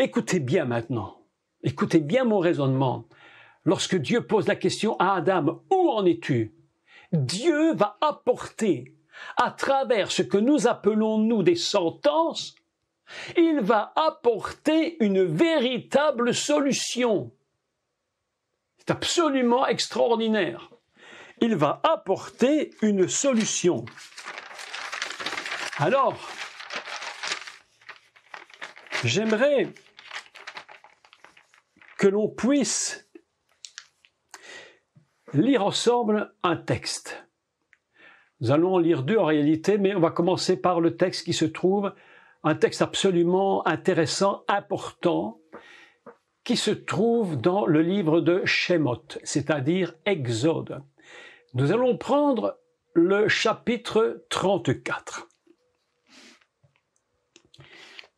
Écoutez bien maintenant, écoutez bien mon raisonnement. Lorsque Dieu pose la question à Adam, où en es-tu? Dieu va apporter, à travers ce que nous appelons nous des sentences, il va apporter une véritable solution. C'est absolument extraordinaire. Il va apporter une solution. Alors, j'aimerais que l'on puisse lire ensemble un texte. Nous allons en lire deux en réalité, mais on va commencer par le texte qui se trouve, un texte absolument intéressant, important, qui se trouve dans le livre de Shemot, c'est-à-dire Exode. Nous allons prendre le chapitre 34.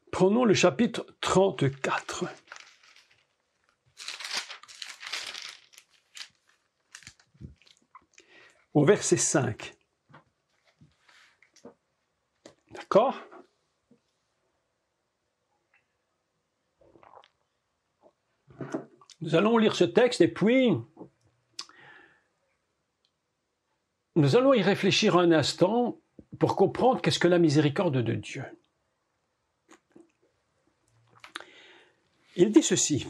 Prenons le chapitre 34. Au verset 5. D'accord? Nous allons lire ce texte et puis nous allons y réfléchir un instant pour comprendre qu'est-ce que la miséricorde de Dieu. Il dit ceci.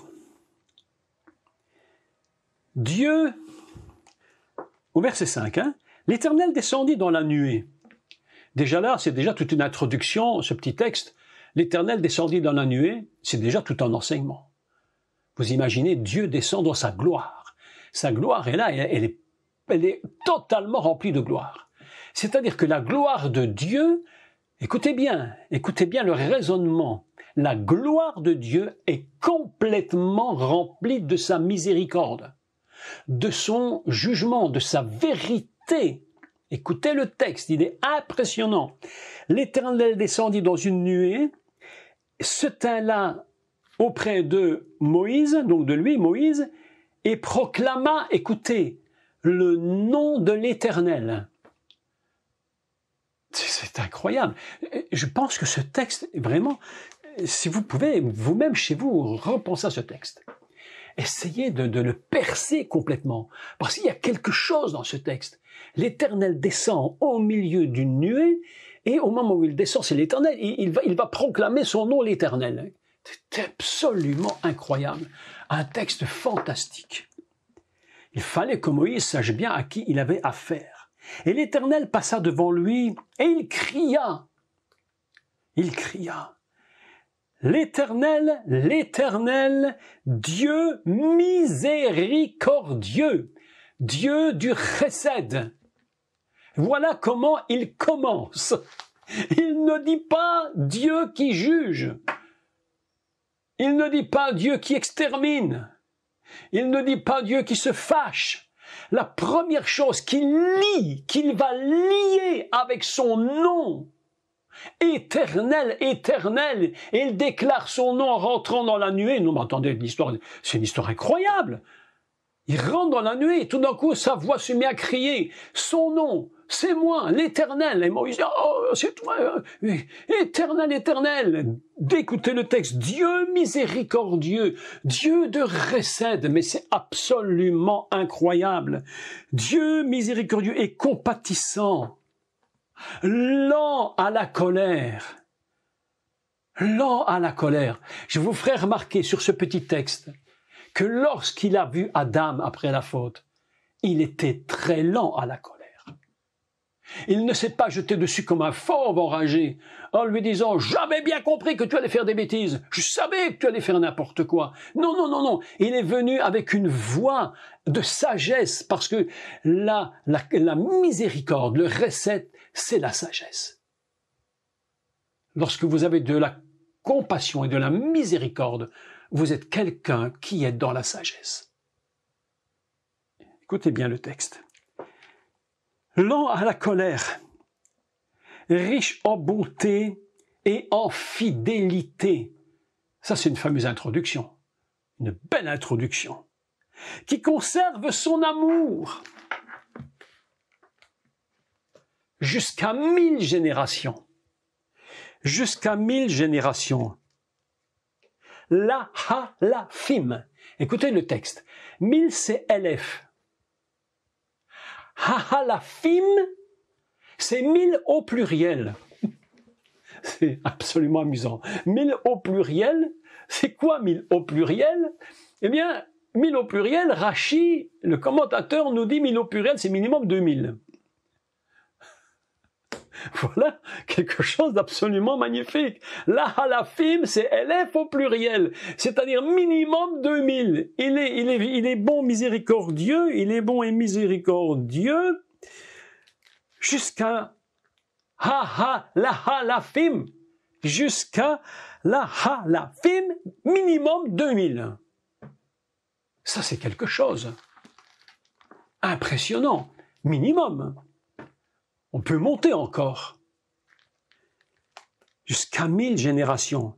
Dieu, au verset 5, l'Éternel descendit dans la nuée. Déjà là, c'est déjà toute une introduction, ce petit texte. L'Éternel descendit dans la nuée, c'est déjà tout un enseignement. Vous imaginez, Dieu descend dans sa gloire. Sa gloire est là, elle est totalement remplie de gloire. C'est-à-dire que la gloire de Dieu, écoutez bien le raisonnement, la gloire de Dieu est complètement remplie de sa miséricorde, de son jugement, de sa vérité. Écoutez le texte, il est impressionnant. L'Éternel descendit dans une nuée, se tint là auprès de Moïse, donc de lui, Moïse, et proclama, écoutez, le nom de l'Éternel. C'est incroyable. Je pense que ce texte, vraiment, si vous pouvez vous-même chez vous repenser à ce texte, essayez de le percer complètement, parce qu'il y a quelque chose dans ce texte. L'Éternel descend au milieu d'une nuée, et au moment où il descend, c'est l'Éternel, il va proclamer son nom, l'Éternel. C'est absolument incroyable. Un texte fantastique. Il fallait que Moïse sache bien à qui il avait affaire. Et l'Éternel passa devant lui et il cria. Il cria. L'Éternel, l'Éternel, Dieu miséricordieux, Dieu du chesed. Voilà comment il commence. Il ne dit pas Dieu qui juge. Il ne dit pas Dieu qui extermine. Il ne dit pas Dieu qui se fâche. La première chose qu'il va lier avec son nom, éternel, éternel, et il déclare son nom en rentrant dans la nuée. Non, mais attendez, c'est une histoire incroyable. Il rentre dans la nuée et tout d'un coup, sa voix se met à crier. Son nom, c'est moi, l'Éternel. Et Moïse dit, oh, c'est toi, Éternel, Éternel. D'écouter le texte, Dieu miséricordieux, Dieu de recède, mais c'est absolument incroyable. Dieu miséricordieux et compatissant, lent à la colère. Lent à la colère. Je vous ferai remarquer sur ce petit texte que lorsqu'il a vu Adam après la faute, il était très lent à la colère. Il ne s'est pas jeté dessus comme un fauve enragé, en lui disant « J'avais bien compris que tu allais faire des bêtises, je savais que tu allais faire n'importe quoi. » Non, non, non, non. Il est venu avec une voix de sagesse, parce que la miséricorde, le recette, c'est la sagesse. Lorsque vous avez de la compassion et de la miséricorde, vous êtes quelqu'un qui est dans la sagesse. Écoutez bien le texte. Lent à la colère, riche en bonté et en fidélité. Ça, c'est une fameuse introduction. Une belle introduction. Qui conserve son amour jusqu'à 1000 générations. Jusqu'à 1000 générations. Lahalafim. Écoutez le texte. 1000 c'est Elef. Hahalafim, c'est 1000 au pluriel. C'est absolument amusant. 1000 au pluriel, c'est quoi 1000 au pluriel? Eh bien, 1000 au pluriel, Rachi, le commentateur, nous dit 1000 au pluriel, c'est minimum 2000. Voilà quelque chose d'absolument magnifique. La halafim, c'est Elef au pluriel, c'est-à-dire minimum 2000. Il est bon, miséricordieux, il est bon et miséricordieux jusqu'à la halafim, jusqu'à la halafim, minimum 2000. Ça, c'est quelque chose. Impressionnant. Minimum. On peut monter encore. Jusqu'à 1000 générations.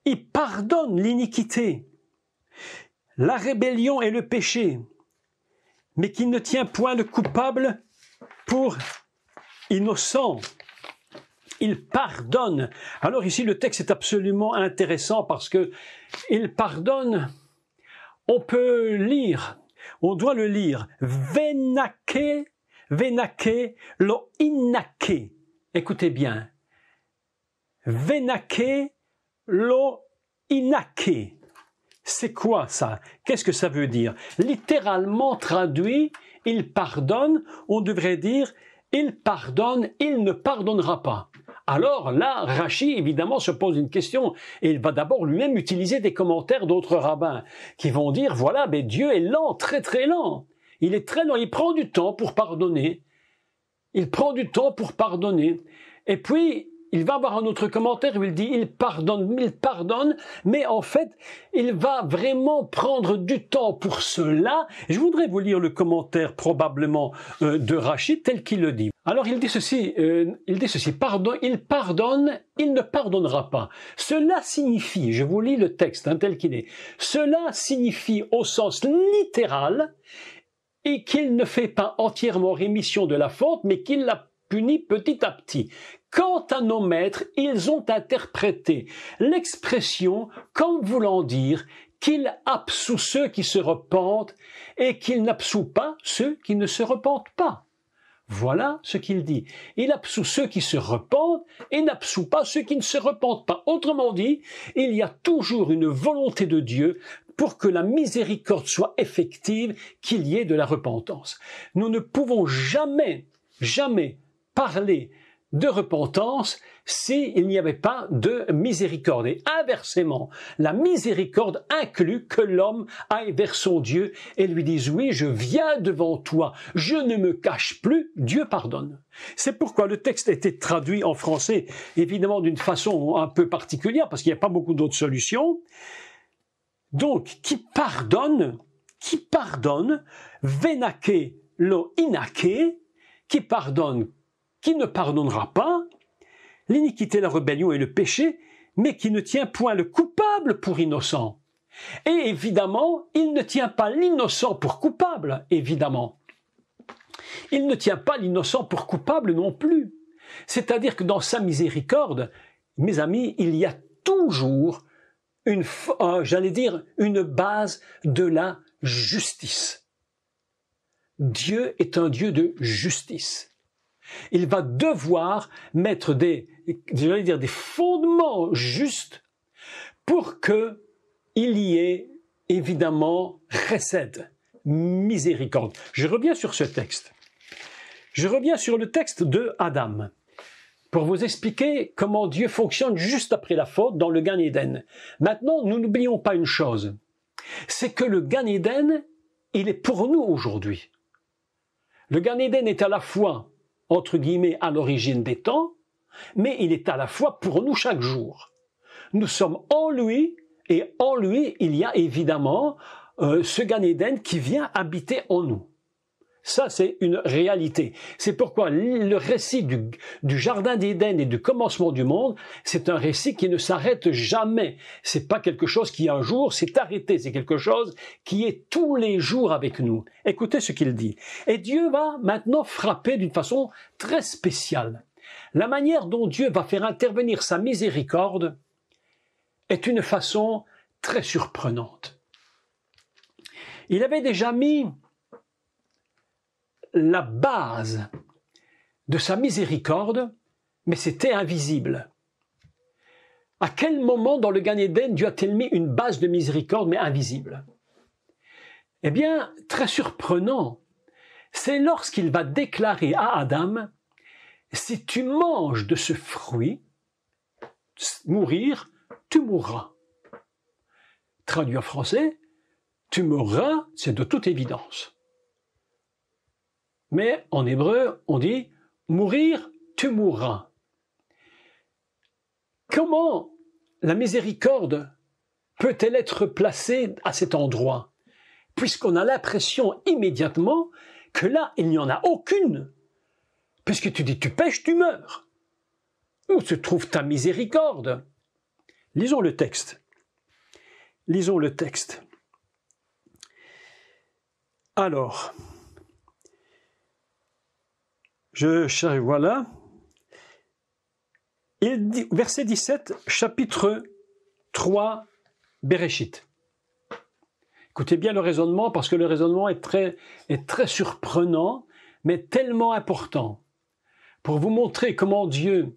Il pardonne l'iniquité, la rébellion et le péché, mais qu'il ne tient point le coupable pour innocent. Il pardonne. Alors ici, le texte est absolument intéressant parce que il pardonne. On peut lire, on doit le lire. Venake lo inake. Écoutez bien. Venake lo inake. C'est quoi ça? Qu'est-ce que ça veut dire? Littéralement traduit, il pardonne, on devrait dire, il pardonne, il ne pardonnera pas. Alors là, Rachi, évidemment, se pose une question et il va d'abord lui-même utiliser des commentaires d'autres rabbins qui vont dire, voilà, mais Dieu est lent, très très lent. Il est très lent, il prend du temps pour pardonner. Il prend du temps pour pardonner. Et puis, il va avoir un autre commentaire où il dit, il pardonne, mais en fait, il va vraiment prendre du temps pour cela. Je voudrais vous lire le commentaire probablement de Rachi tel qu'il le dit. Alors il dit ceci, pardon, il pardonne, il ne pardonnera pas. Cela signifie, je vous lis le texte tel qu'il est, cela signifie au sens littéral et qu'il ne fait pas entièrement rémission de la faute, mais qu'il la punit petit à petit. Quant à nos maîtres, ils ont interprété l'expression comme voulant dire qu'il absout ceux qui se repentent et qu'il n'absout pas ceux qui ne se repentent pas. Voilà ce qu'il dit. Il absout ceux qui se repentent et n'absout pas ceux qui ne se repentent pas. Autrement dit, il y a toujours une volonté de Dieu pour que la miséricorde soit effective, qu'il y ait de la repentance. Nous ne pouvons jamais parler de repentance s'il n'y avait pas de miséricorde. Et inversement, la miséricorde inclut que l'homme aille vers son Dieu et lui dise « Oui, je viens devant toi, je ne me cache plus, Dieu pardonne ». C'est pourquoi le texte a été traduit en français, évidemment d'une façon un peu particulière, parce qu'il n'y a pas beaucoup d'autres solutions. Donc, qui pardonne, venake lo inake, qui pardonne, qui ne pardonnera pas, l'iniquité, la rébellion et le péché, mais qui ne tient point le coupable pour innocent. Et évidemment, il ne tient pas l'innocent pour coupable, évidemment. Il ne tient pas l'innocent pour coupable non plus. C'est-à-dire que dans sa miséricorde, mes amis, il y a toujours une base de la justice. Dieu est un Dieu de justice. Il va devoir mettre des fondements justes pour que il y ait évidemment chesed, miséricorde. Je reviens sur ce texte. Je reviens sur le texte de Adam pour vous expliquer comment Dieu fonctionne juste après la faute dans le Gan Eden. Maintenant, nous n'oublions pas une chose, c'est que le Gan Eden, il est pour nous aujourd'hui. Le Gan Eden est à la fois, entre guillemets, à l'origine des temps, mais il est à la fois pour nous chaque jour. Nous sommes en lui, et en lui, il y a évidemment ce Gan Eden qui vient habiter en nous. Ça, c'est une réalité. C'est pourquoi le récit du Jardin d'Éden et du commencement du monde, c'est un récit qui ne s'arrête jamais. C'est pas quelque chose qui un jour s'est arrêté, c'est quelque chose qui est tous les jours avec nous. Écoutez ce qu'il dit. Et Dieu va maintenant frapper d'une façon très spéciale. La manière dont Dieu va faire intervenir sa miséricorde est une façon très surprenante. Il avait déjà mis la base de sa miséricorde, mais c'était invisible. À quel moment dans le Gan Éden Dieu a-t-il mis une base de miséricorde, mais invisible? Eh bien, très surprenant, c'est lorsqu'il va déclarer à Adam, si tu manges de ce fruit, mourir, tu mourras. Traduit en français, tu mourras, c'est de toute évidence. Mais en hébreu, on dit mourir, tu mourras. Comment la miséricorde peut-elle être placée à cet endroit, puisqu'on a l'impression immédiatement que là, il n'y en a aucune, puisque tu dis tu pèches, tu meurs. Où se trouve ta miséricorde? Lisons le texte. Lisons le texte. Alors, voilà. Il dit, verset 17, chapitre 3, Béréchit. Écoutez bien le raisonnement, parce que le raisonnement est très surprenant, mais tellement important, pour vous montrer comment Dieu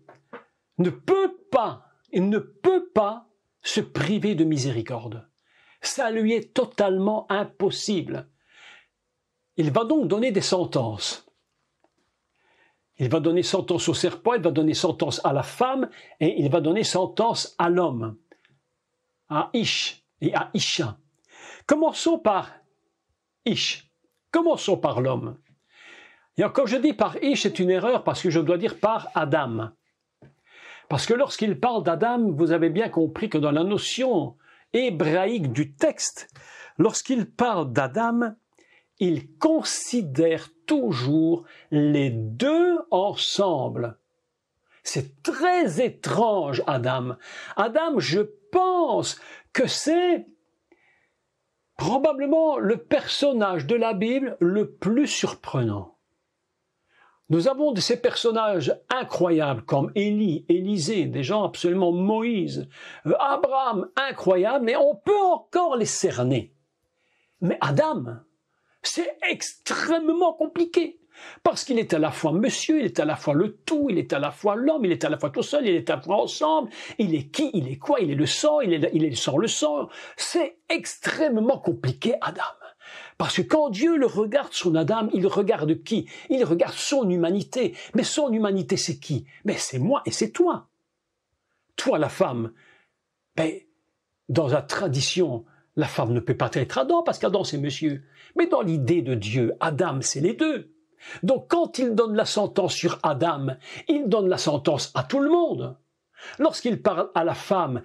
ne peut pas se priver de miséricorde. Ça lui est totalement impossible. Il va donc donner des sentences. Il va donner sentence au serpent, il va donner sentence à la femme, et il va donner sentence à l'homme, à Ish et à Isha. Commençons par Ish. Commençons par l'homme. Et quand je dis par Ish, c'est une erreur parce que je dois dire par Adam. Parce que lorsqu'il parle d'Adam, vous avez bien compris que dans la notion hébraïque du texte, lorsqu'il parle d'Adam, il considère toujours les deux ensemble. C'est très étrange, Adam. Adam, je pense que c'est probablement le personnage de la Bible le plus surprenant. Nous avons de ces personnages incroyables comme Élie, Élisée, des gens absolument Moïse, Abraham, incroyables, mais on peut encore les cerner. Mais Adam, c'est extrêmement compliqué, parce qu'il est à la fois monsieur, il est à la fois le tout, il est à la fois l'homme, il est à la fois tout seul, il est à la fois ensemble, il est qui, il est quoi, il est le sang, il est sans le sang. C'est extrêmement compliqué, Adam. Parce que quand Dieu le regarde, son Adam, il regarde qui? Il regarde son humanité. Mais son humanité, c'est qui? Mais c'est moi et c'est toi. Toi, la femme. Ben, dans la tradition, la femme ne peut pas être Adam parce qu'Adam, c'est monsieur. Mais dans l'idée de Dieu, Adam, c'est les deux. Donc, quand il donne la sentence sur Adam, il donne la sentence à tout le monde. Lorsqu'il parle à la femme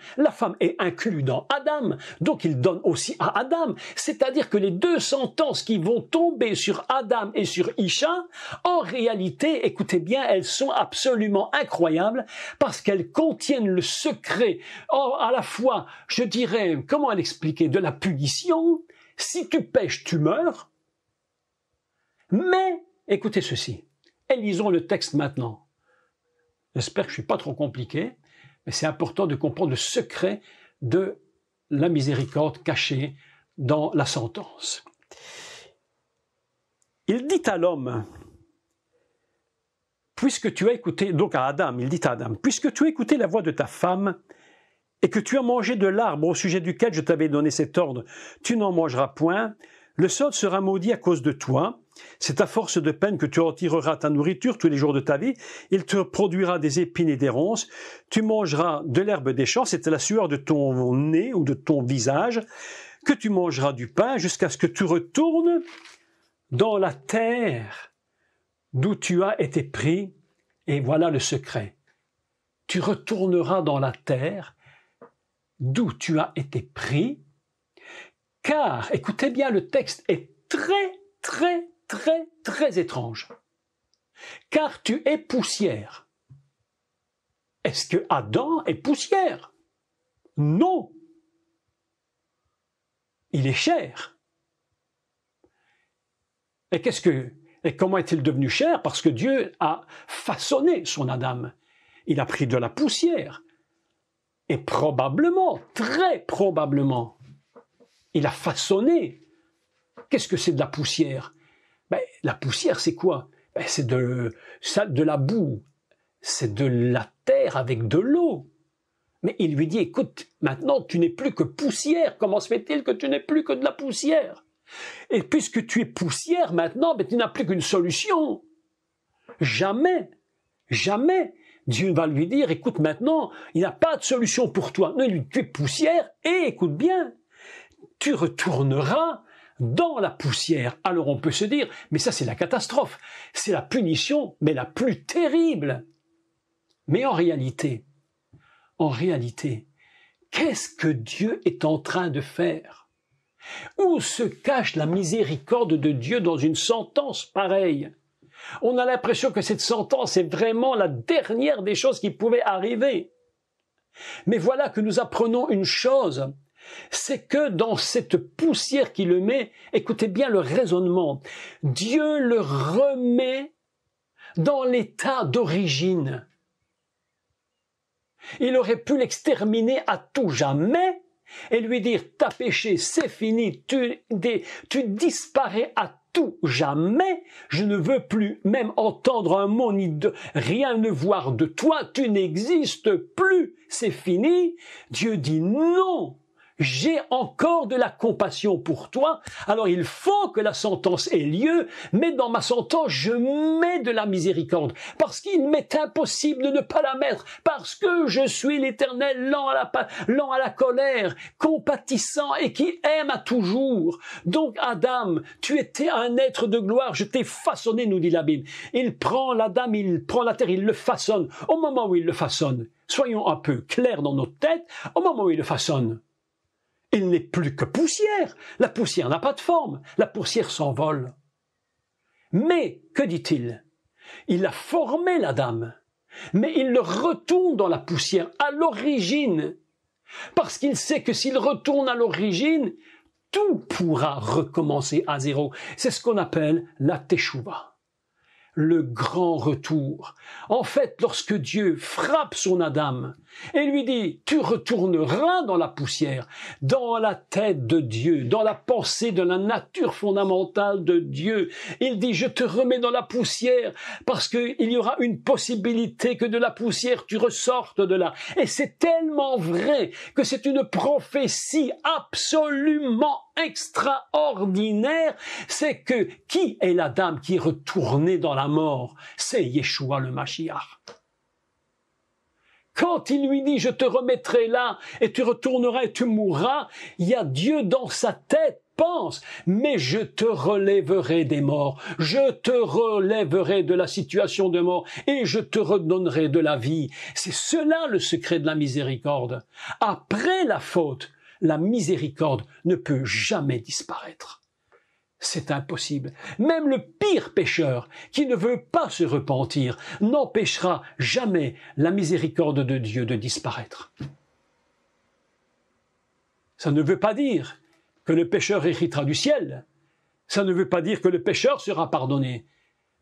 est inclue dans Adam, donc il donne aussi à Adam. C'est-à-dire que les deux sentences qui vont tomber sur Adam et sur Isha, en réalité, écoutez bien, elles sont absolument incroyables parce qu'elles contiennent le secret, à la fois, je dirais, comment l'expliquer, de la punition. Si tu pèches, tu meurs. Mais, écoutez ceci, et lisons le texte maintenant. J'espère que je ne suis pas trop compliqué, mais c'est important de comprendre le secret de la miséricorde cachée dans la sentence. Il dit à l'homme, puisque tu as écouté, donc à Adam, il dit à Adam, puisque tu as écouté la voix de ta femme et que tu as mangé de l'arbre au sujet duquel je t'avais donné cet ordre, tu n'en mangeras point, le sol sera maudit à cause de toi. C'est à force de peine que tu retireras ta nourriture tous les jours de ta vie. Il te produira des épines et des ronces. Tu mangeras de l'herbe des champs, c'est la sueur de ton nez ou de ton visage, que tu mangeras du pain jusqu'à ce que tu retournes dans la terre d'où tu as été pris. Et voilà le secret. Tu retourneras dans la terre d'où tu as été pris, car, écoutez bien, le texte est très étrange. Car tu es poussière. Est-ce que Adam est poussière? Non. Il est chair. Et comment est-il devenu chair? Parce que Dieu a façonné son Adam. Il a pris de la poussière. Et probablement, très probablement, il a façonné. Qu'est-ce que c'est de la poussière? La poussière, c'est quoi? C'est de la boue, c'est de la terre avec de l'eau. Mais il lui dit, écoute, maintenant tu n'es plus que poussière, comment se fait-il que tu n'es plus que de la poussière? Et puisque tu es poussière maintenant, tu n'as plus qu'une solution. Jamais, jamais, Dieu va lui dire, écoute maintenant, il n'y a pas de solution pour toi. Non, tu es poussière et écoute bien, tu retourneras dans la poussière. Alors on peut se dire, mais ça c'est la catastrophe, c'est la punition, mais la plus terrible. Mais en réalité, qu'est-ce que Dieu est en train de faire? Où se cache la miséricorde de Dieu dans une sentence pareille? On a l'impression que cette sentence est vraiment la dernière des choses qui pouvaient arriver. Mais voilà que nous apprenons une chose, c'est que dans cette poussière qui le met, écoutez bien le raisonnement, Dieu le remet dans l'état d'origine. Il aurait pu l'exterminer à tout jamais et lui dire « t'as péché, c'est fini, tu disparais à tout jamais, je ne veux plus même entendre un mot ni rien ne voir de toi, tu n'existes plus, c'est fini ». Dieu dit « non ». J'ai encore de la compassion pour toi, alors il faut que la sentence ait lieu, mais dans ma sentence, je mets de la miséricorde, parce qu'il m'est impossible de ne pas la mettre, parce que je suis l'Éternel lent à la colère, compatissant et qui aime à toujours. Donc Adam, tu étais un être de gloire, je t'ai façonné, nous dit la Bible. Il prend l'Adam, il prend la terre, il le façonne. Au moment où il le façonne, soyons un peu clairs dans notre tête, au moment où il le façonne, il n'est plus que poussière. La poussière n'a pas de forme. La poussière s'envole. Mais, que dit-il? Il a formé l'Adam. Mais il le retourne dans la poussière, à l'origine. Parce qu'il sait que s'il retourne à l'origine, tout pourra recommencer à zéro. C'est ce qu'on appelle la teshuva. Le grand retour. En fait, lorsque Dieu frappe son Adam et lui dit « tu retourneras dans la poussière, dans la tête de Dieu, dans la pensée de la nature fondamentale de Dieu », il dit « je te remets dans la poussière parce qu'il y aura une possibilité que de la poussière tu ressortes de là ». Et c'est tellement vrai que c'est une prophétie absolument extraordinaire, c'est que qui est l'Adam qui est retourné dans la mort? C'est Yeshua le Mashiach. Quand il lui dit « je te remettrai là et tu retourneras et tu mourras », il y a Dieu dans sa tête, pense, mais je te relèverai des morts, je te relèverai de la situation de mort et je te redonnerai de la vie. C'est cela le secret de la miséricorde. Après la faute, la miséricorde ne peut jamais disparaître. C'est impossible. Même le pire pécheur qui ne veut pas se repentir n'empêchera jamais la miséricorde de Dieu de disparaître. Ça ne veut pas dire que le pécheur héritera du ciel. Ça ne veut pas dire que le pécheur sera pardonné.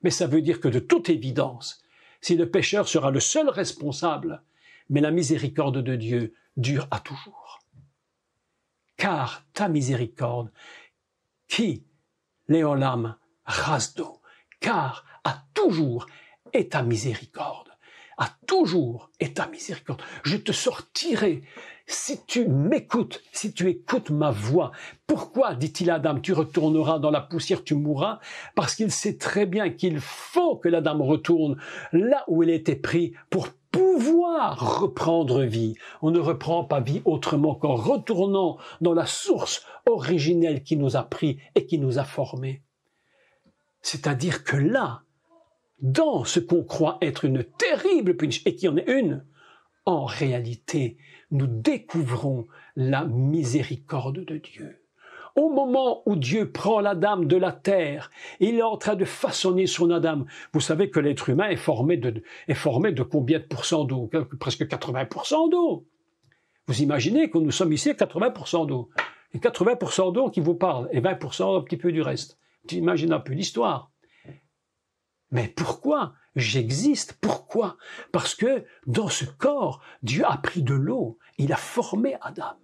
Mais ça veut dire que de toute évidence, si le pécheur sera le seul responsable, mais la miséricorde de Dieu dure à toujours. Car ta miséricorde, qui, Léolam, Rasdo, car à toujours est ta miséricorde, à toujours est ta miséricorde. Je te sortirai si tu m'écoutes, si tu écoutes ma voix. Pourquoi, dit-il à Adam, tu retourneras dans la poussière, tu mourras? Parce qu'il sait très bien qu'il faut que l'Adam retourne là où il était pris pour pouvoir reprendre vie. On ne reprend pas vie autrement qu'en retournant dans la source originelle qui nous a pris et qui nous a formés. C'est-à-dire que là, dans ce qu'on croit être une terrible punition, et qui en est une, en réalité, nous découvrons la miséricorde de Dieu. Au moment où Dieu prend l'Adam de la terre, il est en train de façonner son Adam. Vous savez que l'être humain est formé de combien de pourcents d'eau? Presque 80% d'eau. Vous imaginez que nous sommes ici à 80% d'eau. Et 80% d'eau qui vous parle, et 20% un petit peu du reste. Tu imagines un peu l'histoire. Mais pourquoi j'existe? Pourquoi? Parce que dans ce corps, Dieu a pris de l'eau, il a formé Adam.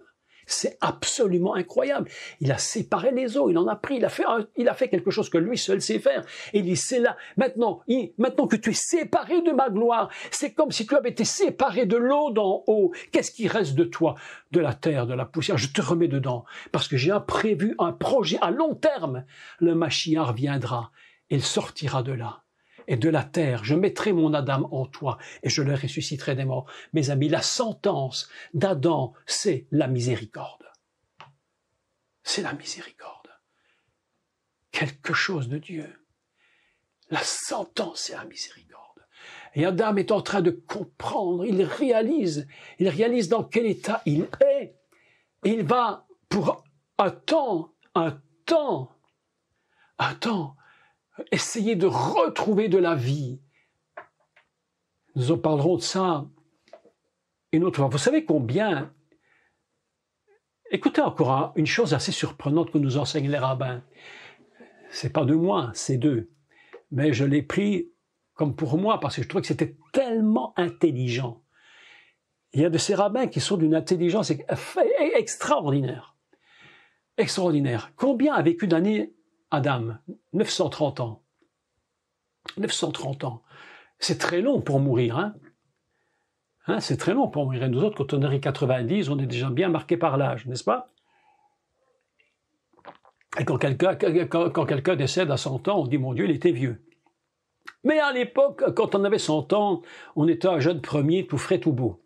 C'est absolument incroyable. Il a séparé les eaux, il en a pris, il a fait quelque chose que lui seul sait faire. Et il dit, c'est là, maintenant que tu es séparé de ma gloire, c'est comme si tu avais été séparé de l'eau d'en haut. Qu'est-ce qui reste de toi? De la terre, de la poussière, je te remets dedans. Parce que j'ai prévu un projet à long terme. Le Mashiach viendra, il sortira de là. Et de la terre, je mettrai mon Adam en toi et je le ressusciterai des morts. Mes amis, la sentence d'Adam, c'est la miséricorde. C'est la miséricorde. Quelque chose de Dieu. La sentence, c'est la miséricorde. Et Adam est en train de comprendre, il réalise dans quel état il est. Et il va, pour un temps, essayer de retrouver de la vie. Nous en parlerons de ça une autre fois. Vous savez combien... Écoutez encore une chose assez surprenante que nous enseignent les rabbins. C'est pas de moi, c'est d'eux. Mais je l'ai pris comme pour moi parce que je trouvais que c'était tellement intelligent. Il y a de ces rabbins qui sont d'une intelligence extraordinaire. Extraordinaire. Combien a vécu d'années Adam? 930 ans. 930 ans. C'est très long pour mourir, hein? C'est très long pour mourir. Et nous autres, quand on est 90, on est déjà bien marqué par l'âge, n'est-ce pas? Et quand quelqu'un décède à 100 ans, on dit, mon Dieu, il était vieux. Mais à l'époque, quand on avait 100 ans, on était un jeune premier, tout frais, tout beau.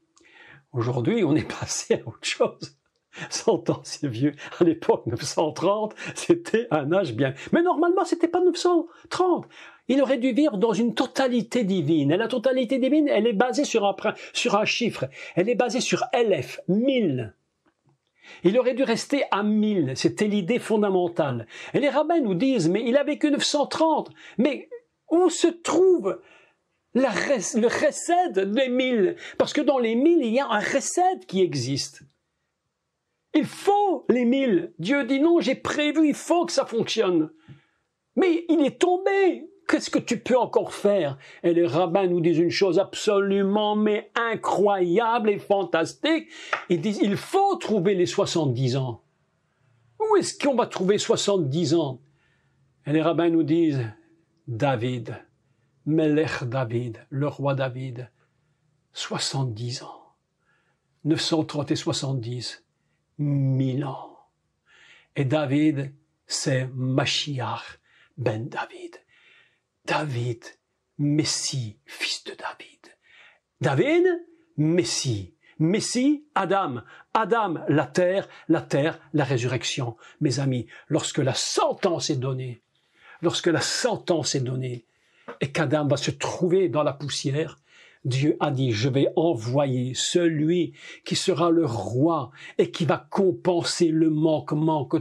Aujourd'hui, on est passé à autre chose. 100 ans, c'est vieux. À l'époque, 930, c'était un âge bien. Mais normalement, c'était pas 930. Il aurait dû vivre dans une totalité divine. Et la totalité divine, elle est basée sur un chiffre. Elle est basée sur Elef, 1000. Il aurait dû rester à 1000. C'était l'idée fondamentale. Et les rabbins nous disent, mais il a vécu 930. Mais où se trouve le chesed des 1000? Parce que dans les 1000, il y a un chesed qui existe. Il faut les 1000. Dieu dit non, j'ai prévu, il faut que ça fonctionne. Mais il est tombé. Qu'est-ce que tu peux encore faire? Et les rabbins nous disent une chose absolument mais incroyable et fantastique. Ils disent, il faut trouver les 70 ans. Où est-ce qu'on va trouver 70 ans? Et les rabbins nous disent, David, Melech David, le roi David, 70 ans. 930 et 70. 1000 ans. Et David, c'est Mashiach ben David. David, Messie, fils de David. David, Messie. Messie, Adam. Adam, la terre, la résurrection. Mes amis, lorsque la sentence est donnée, et qu'Adam va se trouver dans la poussière, Dieu a dit, je vais envoyer celui qui sera le roi et qui va compenser le manquement que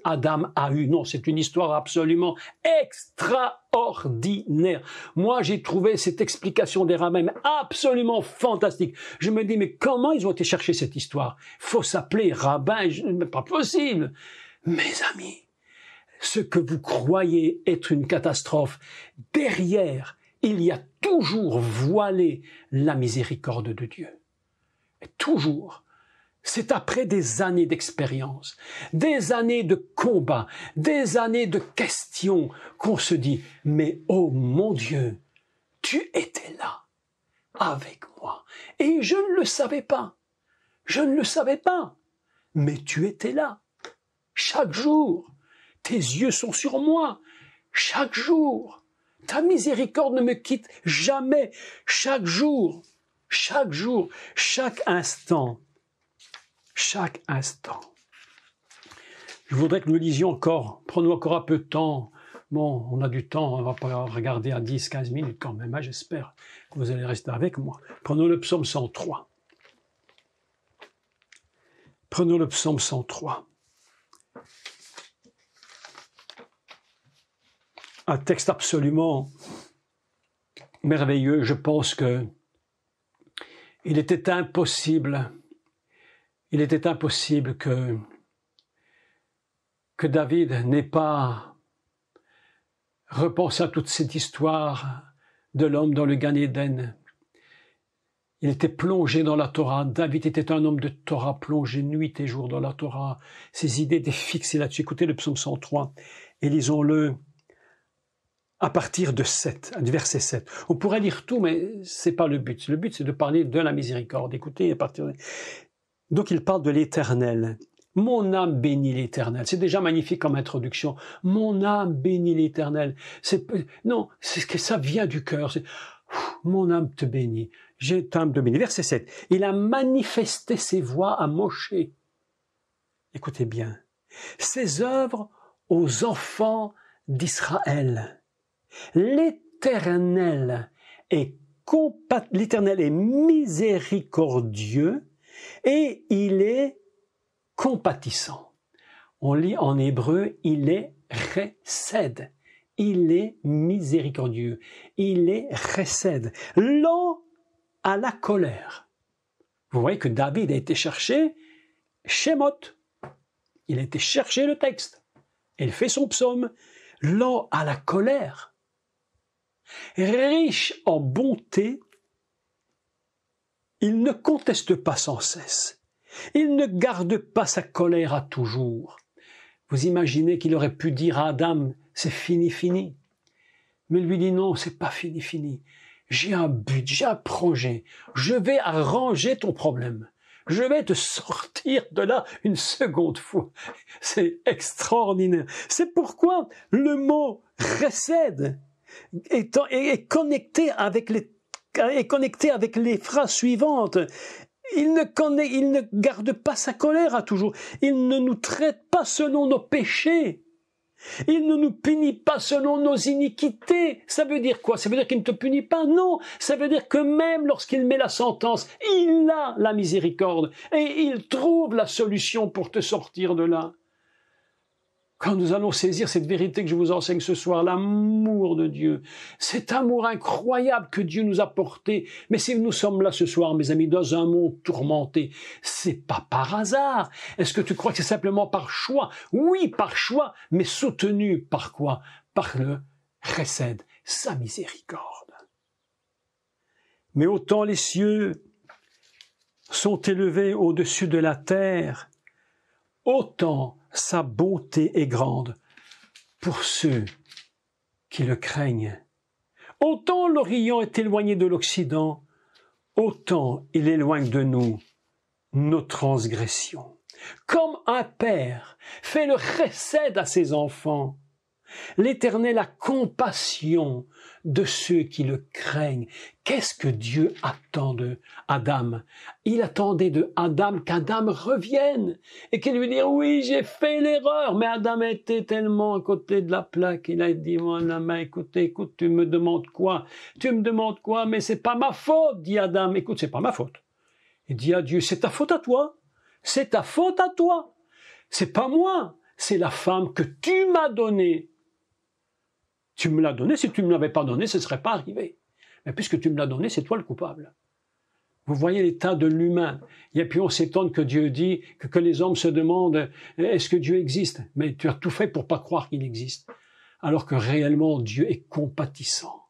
Adam a eu. Non, c'est une histoire absolument extraordinaire. Moi, j'ai trouvé cette explication des rabbins absolument fantastique. Je me dis, mais comment ils ont été chercher cette histoire? Faut s'appeler rabbin, pas possible. Mes amis, ce que vous croyez être une catastrophe, derrière, il y a toujours voilé la miséricorde de Dieu. Et toujours. C'est après des années d'expérience, des années de combat, des années de questions qu'on se dit, mais oh mon Dieu, tu étais là, avec moi. Et je ne le savais pas. Mais tu étais là. Chaque jour. Tes yeux sont sur moi. Chaque jour. Ta miséricorde ne me quitte jamais. Chaque jour, chaque instant. Je voudrais que nous lisions encore, prenons encore un peu de temps. Bon, on a du temps, on va pas regarder à 10-15 minutes quand même, hein, j'espère que vous allez rester avec moi. Prenons le psaume 103. Un texte absolument merveilleux. Je pense que il était impossible que David n'ait pas repensez à toute cette histoire de l'homme dans le Gan Éden. Il était plongé dans la Torah. David était un homme de Torah, plongé nuit et jour dans la Torah. Ses idées étaient fixées là-dessus. Écoutez le psaume 103 et lisons-le à partir de 7, du verset 7. On pourrait lire tout, mais c'est pas le but. Le but, c'est de parler de la miséricorde. Écoutez, à partir de... Donc, il parle de l'Éternel. Mon âme bénit l'Éternel. C'est déjà magnifique comme introduction. Mon âme bénit l'Éternel. Non, c'est que ça vient du cœur. Mon âme te bénit. J'ai ta âme te bénit. Verset 7. Il a manifesté ses voies à Moshe. Écoutez bien. Ses œuvres aux enfants d'Israël. L'Éternel est miséricordieux et il est compatissant. On lit en hébreu, il est chesed. Il est miséricordieux. Il est chesed. Lent à la colère. Vous voyez que David a été chercher Shemot. Il a été chercher le texte. Il fait son psaume. Lent à la colère. Riche en bonté, il ne conteste pas sans cesse. Il ne garde pas sa colère à toujours. Vous imaginez qu'il aurait pu dire à Adam, c'est fini, fini. Mais lui dit non, c'est pas fini, fini. J'ai un but, j'ai un projet. Je vais arranger ton problème. Je vais te sortir de là une seconde fois. C'est extraordinaire. C'est pourquoi le mot chesed est connecté avec les phrases suivantes. Il ne garde pas sa colère à toujours. Il ne nous traite pas selon nos péchés. Il ne nous punit pas selon nos iniquités. Ça veut dire quoi? Ça veut dire qu'il ne te punit pas? Non. Ça veut dire que même lorsqu'il met la sentence, il a la miséricorde et il trouve la solution pour te sortir de là. Quand nous allons saisir cette vérité que je vous enseigne ce soir, l'amour de Dieu, cet amour incroyable que Dieu nous a porté. Mais si nous sommes là ce soir, mes amis, dans un monde tourmenté, c'est pas par hasard. Est-ce que tu crois que c'est simplement par choix? Oui, par choix, mais soutenu par quoi? Par le chesed, sa miséricorde. Mais autant les cieux sont élevés au-dessus de la terre, autant sa bonté est grande pour ceux qui le craignent. Autant l'Orient est éloigné de l'Occident, autant il éloigne de nous nos transgressions. Comme un père fait le chesed à ses enfants, l'Éternel a compassion de ceux qui le craignent. Qu'est-ce que Dieu attend de Adam? Il attendait de Adam qu'Adam revienne et qu'il lui dise oui, j'ai fait l'erreur. Mais Adam était tellement à côté de la plaque, il a dit mon ami, écoute, tu me demandes quoi? Tu me demandes quoi? Mais c'est pas ma faute, dit Adam. Écoute, c'est pas ma faute. Il dit à Dieu, c'est ta faute à toi. C'est ta faute à toi. C'est pas moi. C'est la femme que tu m'as donnée. Tu me l'as donné, si tu ne me l'avais pas donné, ce ne serait pas arrivé. Mais puisque tu me l'as donné, c'est toi le coupable. Vous voyez l'état de l'humain. Et puis on s'étonne que Dieu dit, que les hommes se demandent, est-ce que Dieu existe? Mais tu as tout fait pour pas croire qu'il existe. Alors que réellement, Dieu est compatissant.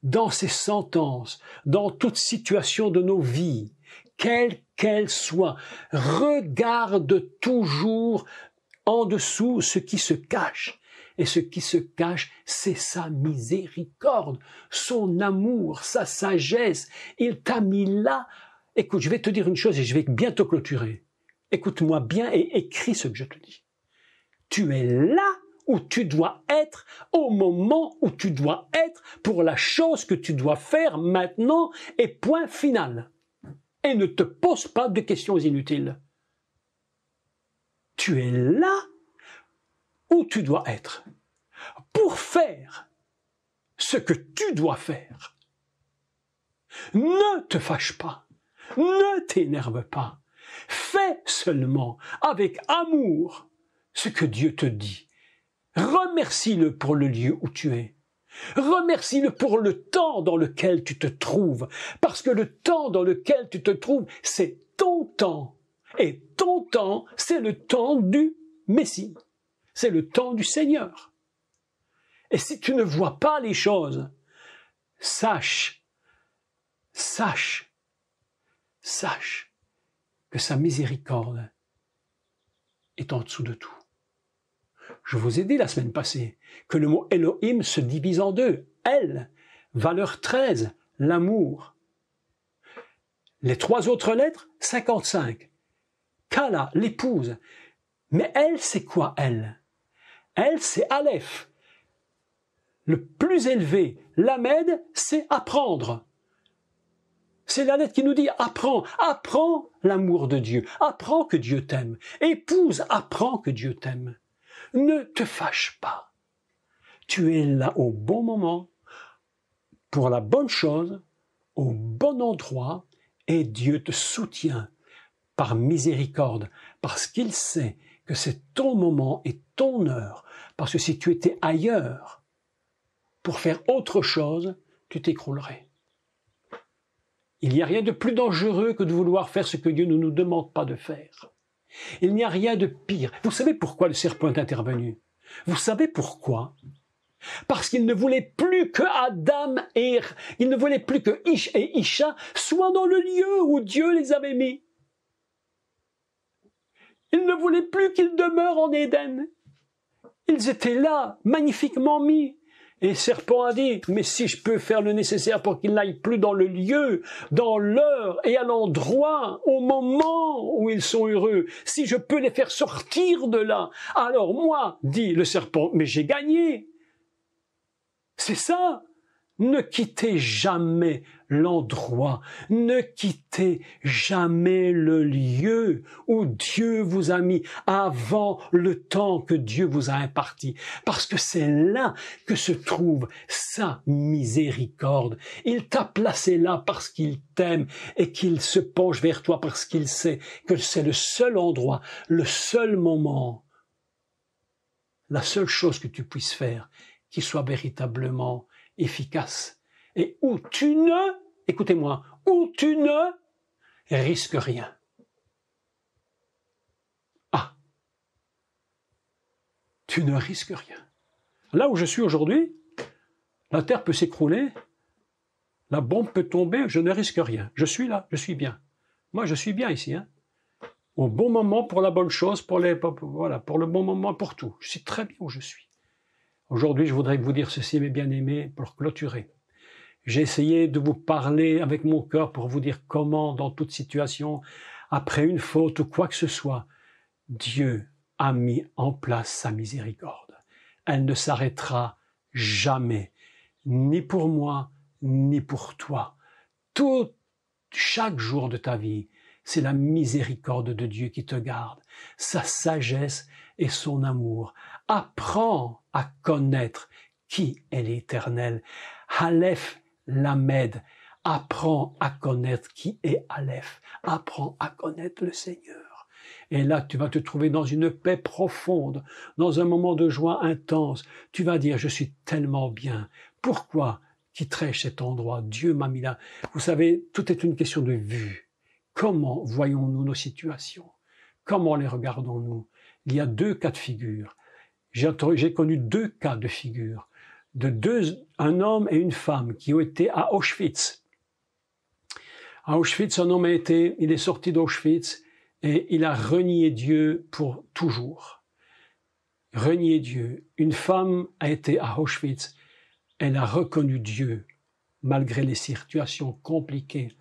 Dans ses sentences, dans toute situation de nos vies, quelle qu'elle soit, regarde toujours en dessous ce qui se cache. Et ce qui se cache, c'est sa miséricorde, son amour, sa sagesse. Il t'a mis là. Écoute, je vais te dire une chose et je vais bientôt clôturer. Écoute-moi bien et écris ce que je te dis. Tu es là où tu dois être, au moment où tu dois être, pour la chose que tu dois faire maintenant, et point final. Et ne te pose pas de questions inutiles. Tu es là où tu dois être, pour faire ce que tu dois faire. Ne te fâche pas, ne t'énerve pas, fais seulement avec amour ce que Dieu te dit. Remercie-le pour le lieu où tu es. Remercie-le pour le temps dans lequel tu te trouves, parce que le temps dans lequel tu te trouves, c'est ton temps. Et ton temps, c'est le temps du Messie. C'est le temps du Seigneur. Et si tu ne vois pas les choses, sache que sa miséricorde est en dessous de tout. Je vous ai dit la semaine passée que le mot Elohim se divise en deux. El, valeur 13, l'amour. Les 3 autres lettres, 55. Kala, l'épouse. Mais elle, c'est quoi elle? Elle, c'est Aleph. Le plus élevé, Lamed, c'est apprendre. C'est la lettre qui nous dit apprends, apprends l'amour de Dieu, apprends que Dieu t'aime. Épouse, apprends que Dieu t'aime. Ne te fâche pas. Tu es là au bon moment, pour la bonne chose, au bon endroit, et Dieu te soutient par miséricorde, parce qu'il sait que c'est ton moment et ton heure, parce que si tu étais ailleurs pour faire autre chose, tu t'écroulerais. Il n'y a rien de plus dangereux que de vouloir faire ce que Dieu ne nous demande pas de faire. Il n'y a rien de pire. Vous savez pourquoi le serpent est intervenu? Vous savez pourquoi? Parce qu'il ne voulait plus que Adam et il ne voulait plus que Ish et Isha soient dans le lieu où Dieu les avait mis. Il ne voulait plus qu'ils demeurent en Éden. Ils étaient là, magnifiquement mis. Et le serpent a dit, mais si je peux faire le nécessaire pour qu'ils n'aillent plus dans le lieu, dans l'heure et à l'endroit, au moment où ils sont heureux, si je peux les faire sortir de là, alors moi, dit le serpent, mais j'ai gagné. C'est ça. Ne quittez jamais l'endroit, ne quittez jamais le lieu où Dieu vous a mis avant le temps que Dieu vous a imparti, parce que c'est là que se trouve sa miséricorde. Il t'a placé là parce qu'il t'aime et qu'il se penche vers toi parce qu'il sait que c'est le seul endroit, le seul moment, la seule chose que tu puisses faire qui soit véritablement efficace et où tu ne, écoutez-moi, où tu ne risques rien. Ah, tu ne risques rien. Là où je suis aujourd'hui, la terre peut s'écrouler, la bombe peut tomber, je ne risque rien. Je suis là, je suis bien. Moi, je suis bien ici, hein. Au bon moment pour la bonne chose, pour le bon moment pour tout. Je suis très bien où je suis. Aujourd'hui, je voudrais vous dire ceci, mes bien-aimés, pour clôturer. J'ai essayé de vous parler avec mon cœur pour vous dire comment, dans toute situation, après une faute ou quoi que ce soit, Dieu a mis en place sa miséricorde. Elle ne s'arrêtera jamais, ni pour moi, ni pour toi. Chaque jour de ta vie, c'est la miséricorde de Dieu qui te garde, sa sagesse et son amour. Apprends à connaître qui est l'Éternel. Aleph, Lamed. Apprends à connaître qui est Aleph. Apprends à connaître le Seigneur. Et là, tu vas te trouver dans une paix profonde, dans un moment de joie intense. Tu vas dire, je suis tellement bien. Pourquoi quitterais-je cet endroit? Dieu m'a mis là. Vous savez, tout est une question de vue. Comment voyons-nous nos situations? Comment les regardons-nous? Il y a 2 cas de figure. J'ai connu 2 cas de figure, un homme et une femme qui ont été à Auschwitz. À Auschwitz, un homme il est sorti d'Auschwitz et il a renié Dieu pour toujours. Renié Dieu. Une femme a été à Auschwitz, elle a reconnu Dieu, malgré les situations compliquées.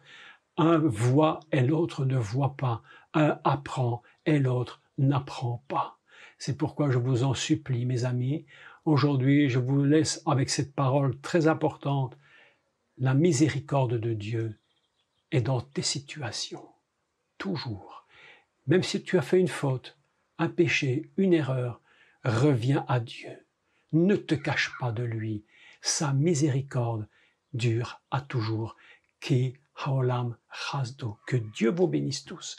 Un voit et l'autre ne voit pas. Un apprend et l'autre n'apprend pas. C'est pourquoi je vous en supplie, mes amis. Aujourd'hui, je vous laisse avec cette parole très importante. La miséricorde de Dieu est dans tes situations. Toujours. Même si tu as fait une faute, un péché, une erreur, reviens à Dieu. Ne te cache pas de lui. Sa miséricorde dure à toujours. Ki haolam chasdo. Que Dieu vous bénisse tous.